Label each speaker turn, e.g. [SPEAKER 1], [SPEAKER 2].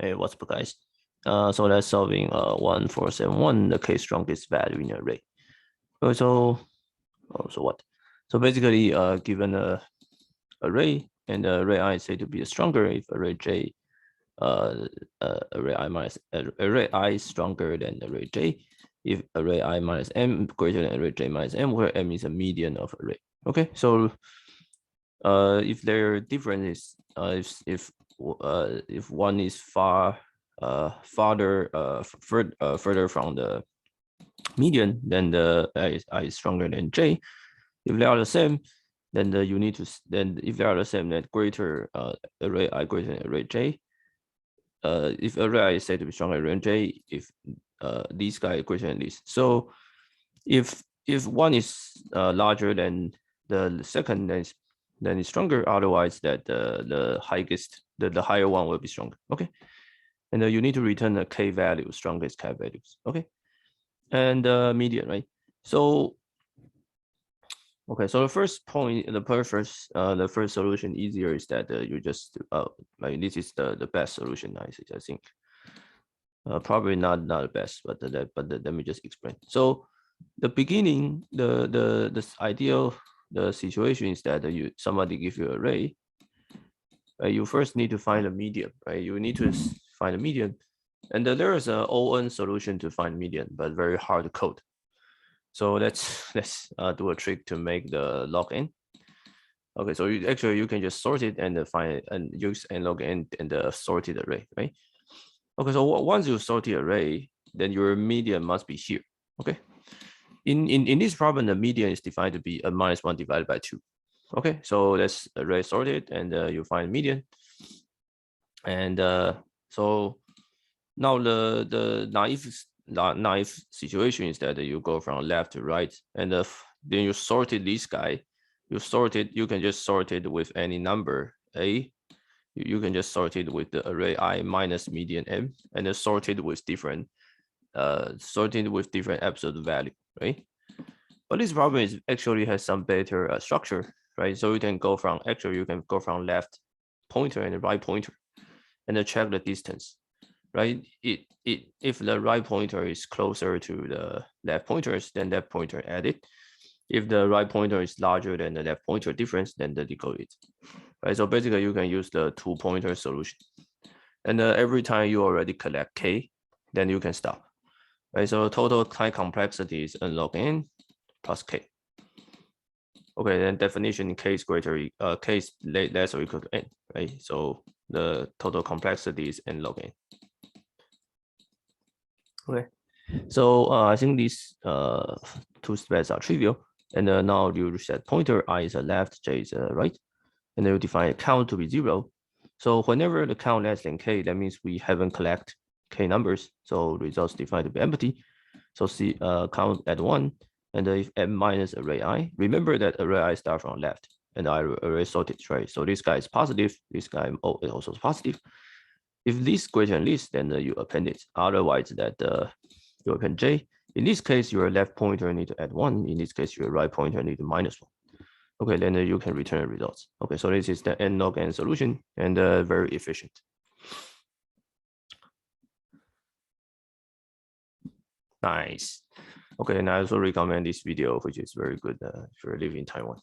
[SPEAKER 1] Hey, what's up, guys? So that's solving 1471, the k strongest value in array. So what? So basically, given a array and the array I is said to be stronger if array j array I is stronger than array j if array I minus m greater than array j minus m, where m is a median of array. Okay, so if their difference is if one is further from the median, then the I is stronger than j. If they are the same, then you need to if they are the same, then greater array I greater than array j. If array I is said to be stronger than j, if this guy greater than this. So if one is larger than the second, then it's stronger. Otherwise, that the higher one will be stronger. Okay, and you need to return the k value, strongest k values. Okay, and median, right? So okay, so the first point, the first solution easier is that you just like this is the best solution. I think probably not the best, but let me just explain. So the beginning, the ideal the situation is that somebody give you an array. You first need to find a median, right? You need to find a median, and there is an ON solution to find median, but very hard to code. So let's do a trick to make the log n. Okay, so you can just sort it and find it and use n log n and the sorted array, right? Okay, so once you sort the array, then your median must be here. Okay. In this problem, the median is defined to be a -1 divided by 2. Okay, so let's array sort it, and you find median. And so now the naive situation is that you go from left to right, and then you sorted this guy. You can just sort it with any number a. You can just sort it with the array I minus median m, and then sorted with different absolute value, right? But this problem is actually has some better structure, right? So you can go from left pointer and the right pointer, and then check the distance, right? If the right pointer is closer to the left pointers, then that pointer added. If the right pointer is larger than the left pointer difference, then the decode it, right? So basically, you can use the 2-pointer solution, and every time you already collect k, then you can stop, right? So total time complexity is n log n plus k. Okay, then definition k is k is less or equal to n, right? So the total complexity is n log n. Okay, so I think these two steps are trivial. And now you set pointer I is a left, j is a right, and then you define a count to be 0. So whenever the count less than k, that means we haven't collect k numbers. So results defined to be empty. So see count at 1, and if m minus array I, remember that array I start from left, and I array sorted, right? So this guy is positive, this guy is also positive. If this greater than this, then you append it. Otherwise, that you append j. In this case, your left pointer need to add 1. In this case, your right pointer need to -1. Okay, then you can return the results. Okay, so this is the n log n solution, and very efficient. Nice. Okay, and I also recommend this video, which is very good if you live in Taiwan.